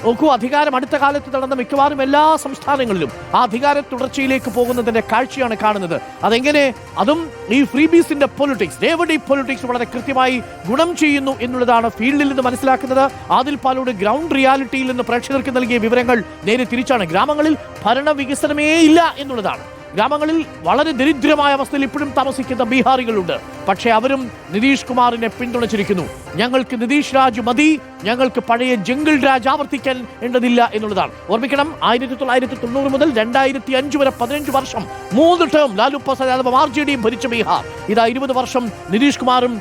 നോക്കൂ, അധികാരം അടുത്ത കാലത്ത് നടന്ന മിക്കവാറും എല്ലാ സംസ്ഥാനങ്ങളിലും ആ അധികാര തുടർച്ചയിലേക്ക് പോകുന്നതിന്റെ കാഴ്ചയാണ് കാണുന്നത്. അതെങ്ങനെ? അതും ഈ ഫ്രീബീസിന്റെ പൊളിറ്റിക്സ്, ഡേവിഡ് പൊളിറ്റിക്സ് വളരെ കൃത്യമായി ഗുണം ചെയ്യുന്നു എന്നുള്ളതാണ് ഫീൽഡിൽ നിന്ന് മനസ്സിലാക്കുന്നത്. ആദിൽ പാലോട് ഗ്രൗണ്ട് റിയാലിറ്റിയിൽ നിന്ന് പ്രേക്ഷകർക്ക് നൽകിയ വിവരങ്ങൾ നേരെ തിരിച്ചാണ്. ഗ്രാമങ്ങളിൽ ഭരണ വികസനമേ ഇല്ല എന്നുള്ളതാണ്. ഗ്രാമങ്ങളിൽ വളരെ ദരിദ്രമായ അവസ്ഥയിൽ ഇപ്പോഴും താമസിക്കുന്ന ബീഹാറികളുണ്ട്. പക്ഷേ അവരും നിതീഷ് കുമാറിനെ പിന്തുണച്ചിരിക്കുന്നു. ഞങ്ങൾക്ക് നിതീഷ് രാജ് മതി, ഞങ്ങൾക്ക് പഴയ ജംഗിൾ രാജ് ആവർത്തിക്കാൻ വേണ്ടതില്ല എന്നുള്ളതാണ്. ഓർമ്മിക്കണം, 1990 മുതൽ 2005 വരെ 15 വർഷം 3 ടേം ലാലു പ്രസാദ് യാദവും RJD ഭരിച്ച ബീഹാർ. ഇതാ 20 വർഷം നിതീഷ് കുമാറും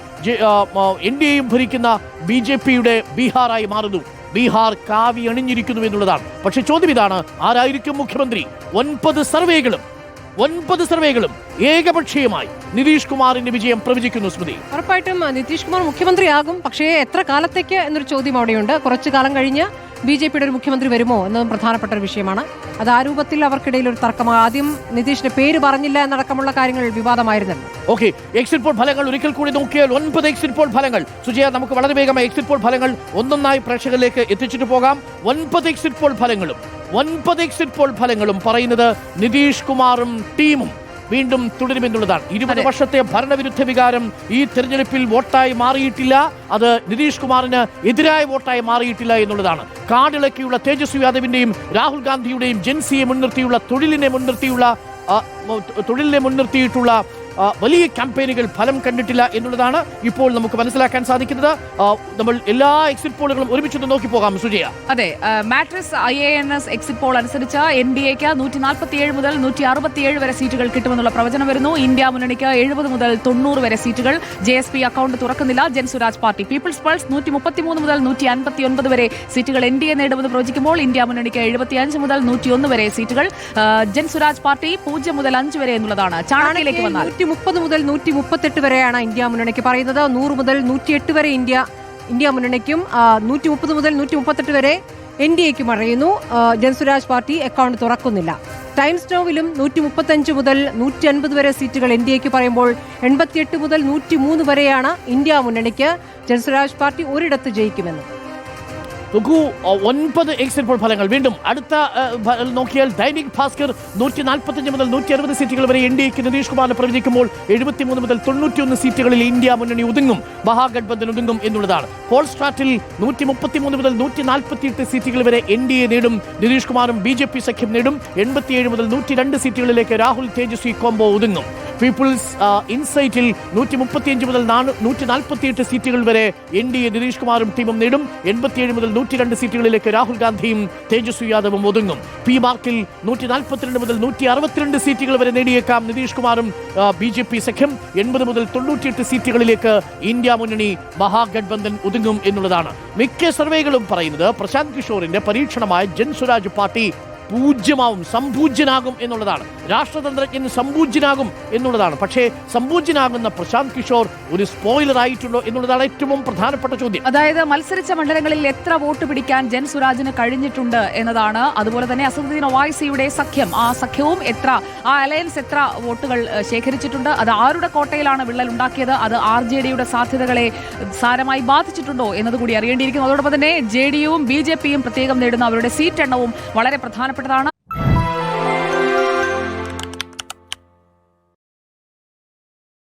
NDAയും ഭരിക്കുന്ന BJPയുടെ ബീഹാറായി മാറുന്നു. ബീഹാർ കാവി അണിഞ്ഞിരിക്കുന്നു എന്നുള്ളതാണ്. പക്ഷെ ചോദ്യം ഇതാണ്, ആരായിരിക്കും മുഖ്യമന്ത്രി? 9 സർവേകളും ഏകപക്ഷീയമായി നിതീഷ് കുമാറിന്റെ വിജയം പ്രവചിക്കുന്നു. സ്മൃതി, ഉറപ്പായിട്ടും നിതീഷ് കുമാർ മുഖ്യമന്ത്രിയാകും. പക്ഷേ എത്ര കാലത്തേക്ക് എന്നൊരു ചോദ്യം അവിടെയുണ്ട്. കുറച്ചു കാലം കഴിഞ്ഞ് BJPയുടെ ഒരു മുഖ്യമന്ത്രി വരുമോ എന്നതും പ്രധാനപ്പെട്ട ഒരു വിഷയമാണ്. അത് ആ രൂപത്തിൽ അവർക്കിടയിൽ ഒരു തർക്കമാണ്. ആദ്യം നിതീഷിന്റെ പേര് പറഞ്ഞില്ല എന്നടക്കമുള്ള കാര്യങ്ങൾ വിവാദമായിരുന്നല്ലോ. ഓക്കെ, എക്സിറ്റ് പോൾ ഫലങ്ങൾ ഒരിക്കൽ കൂടി നോക്കിയാൽ 9 എക്സിറ്റ് പോൾ ഫലങ്ങൾ. സുജയ, നമുക്ക് വളരെ വേഗമായി എക്സിറ്റ് പോൾ ഫലങ്ങൾ ഒന്നൊന്നായി പ്രേക്ഷകരിലേക്ക് എത്തിച്ചിട്ട് പോകാം. 9 എക്സിറ്റ് പോൾ ഫലങ്ങളും പറയുന്നത് നിതീഷ് കുമാറും ടീമും വീണ്ടും തുടരുമെന്നുള്ളതാണ്. 20 വർഷത്തെ ഭരണവിരുദ്ധ വികാരം ഈ തെരഞ്ഞെടുപ്പിൽ വോട്ടായി മാറിയിട്ടില്ല. അത് നിതീഷ് കുമാറിന് എതിരായ വോട്ടായി മാറിയിട്ടില്ല എന്നുള്ളതാണ്. കാടിളക്കിയുള്ള തേജസ്വി യാദവിന്റെയും രാഹുൽ ഗാന്ധിയുടെയും ജൻസിയെ മുൻനിർത്തിയുള്ള തൊഴിലിനെ മുൻനിർത്തിയിട്ടുള്ള വലിയ ക്യാമ്പയിനുകൾ ഫലം കണ്ടിട്ടില്ല എന്നുള്ളതാണ് ഇപ്പോൾ നമുക്ക് മനസ്സിലാക്കാൻ സാധിക്കുന്നത്. നമ്മൾ എല്ലാ എക്സിറ്റ് പോളുകളും ഒരുമിച്ച് നോക്കി പോകാം. സുജയ, അതെ, മാട്രിക്സ് IANS എക്സിറ്റ് പോൾ അനുസരിച്ച് NDAക്ക് 147 മുതൽ 167 വരെ സീറ്റുകൾ കിട്ടുമെന്നുള്ള പ്രവചനം വരുന്നു. ഇന്ത്യ മുന്നണിക്ക് 70 മുതൽ 90 വരെ സീറ്റുകൾ. JSP അക്കൗണ്ട് തുറക്കുന്നില്ല. ജൻസുരാജ് പാർട്ടി. പീപ്പിൾസ് പൾസ് 133 മുതൽ 159 വരെ സീറ്റുകൾ NDA നേടുമെന്ന് പ്രവചിക്കുമ്പോൾ ഇന്ത്യ മുന്നണിക്ക് 75 മുതൽ 101 വരെ സീറ്റുകൾ. ജൻസുരാജ് പാർട്ടി 0 മുതൽ 5 വരെ എന്നുള്ളതാണ്. ചാണകയിലേക്ക് വന്നാൽ 130 മുതൽ 138 വരെയാണ് ഇന്ത്യ മുന്നണിക്ക് പറയുന്നത്. 100 മുതൽ 108 വരെ ഇന്ത്യ മുന്നണിക്കും 130 മുതൽ 138 വരെ NDAയ്ക്കും അറിയുന്നു. ജൻസുരാജ് പാർട്ടി അക്കൗണ്ട് തുറക്കുന്നില്ല. ടൈംസ് നൗവിലും 135 മുതൽ 150 വരെ സീറ്റുകൾ NDAയ്ക്ക് പറയുമ്പോൾ 88 മുതൽ 103 വരെയാണ് ഇന്ത്യ മുന്നണിക്ക്. ജൻസുരാജ് പാർട്ടി ഒരിടത്ത് ജയിക്കുമെന്ന്. നോക്കൂ, 9 എക്സിറ്റ് പോൾ ഫലങ്ങൾ വീണ്ടും അടുത്ത നോക്കിയാൽ ദൈനിക് ഭാസ്കർ 145 മുതൽ 160 സീറ്റുകൾ വരെ NDAയ്ക്ക് നിതീഷ് കുമാറിനെ പ്രവചിക്കുമ്പോൾ 73 മുതൽ 91 സീറ്റുകളിൽ ഇന്ത്യ മുന്നണി ഒതുങ്ങും, മഹാഗഠബന്ധൻ ഒതുങ്ങും എന്നുള്ളതാണ്. പോൾ സ്ട്രാറ്റിൽ 133 മുതൽ 148 സീറ്റുകൾ വരെ NDA നേടും, നിതീഷ് കുമാറും BJP സഖ്യം നേടും. 87 മുതൽ 102 സീറ്റുകളിലേക്ക് രാഹുൽ തേജസ്വി കോംബോ ഒതുങ്ങും. പീപ്പിൾസ് ഇൻസൈറ്റിൽ 135 മുതൽ 148 സീറ്റുകൾ വരെ NDA നിതീഷ് കുമാറും ടീമും നേടും. 87 മുതൽ 102 സീറ്റുകളിലേക്ക് രാഹുൽ ഗാന്ധിയും തേജസ്വി യാദവും ഒതുങ്ങും. പി മാർക്കിൽ 142 മുതൽ 162 സീറ്റുകൾ വരെ നേടിയേക്കാം നിതീഷ് കുമാറും BJP സഖ്യം. 80 മുതൽ 98 സീറ്റുകളിലേക്ക് ഇന്ത്യ മുന്നണി മഹാഗഠബന്ധൻ ഒതുങ്ങും എന്നുള്ളതാണ്. മിക്ക സർവേകളും പറയുന്നത് പ്രശാന്ത് കിഷോറിന്റെ പരീക്ഷണമായ ജൻസുരാജ് പാർട്ടി സംപൂജ്യനാകും എന്നുള്ളതാണ്. രാഷ്ട്രതന്ത്രജ്ഞൻ സംപൂജ്യനാകും എന്നുള്ളതാണ്. പക്ഷേ സംപൂജ്യനാകുന്ന പ്രശാന്ത് കിഷോർ ഒരു സ്പോയിലർ ആയിട്ടുണ്ടോ എന്നുള്ളതാണ് ഏറ്റവും പ്രധാനപ്പെട്ട ചോദ്യം. അതായത് മത്സരിച്ച മണ്ഡലങ്ങളിൽ എത്ര വോട്ട് പിടിക്കാൻ ജൻസുരാജിന് കഴിഞ്ഞിട്ടുണ്ട് എന്നതാണ്. അതുപോലെ തന്നെ അസദുദ്ദീൻ ഒവൈസിയുടെ സഖ്യം, ആ സഖ്യവും ആ അലയൻസ് എത്ര വോട്ടുകൾ ശേഖരിച്ചിട്ടുണ്ട്, അത് ആരുടെ കോട്ടയിലാണ് വിള്ളൽ ഉണ്ടാക്കിയത്, അത് RJDയുടെ സാധ്യതകളെ സാരമായി ബാധിച്ചിട്ടുണ്ടോ എന്നതുകൂടി അറിയേണ്ടിയിരിക്കുന്നു. അതോടൊപ്പം തന്നെ JDUവും BJPയും പ്രത്യേകം നേടുന്ന അവരുടെ സീറ്റ് എണ്ണവും വളരെ പ്രധാനപ്പെട്ടതാണ്.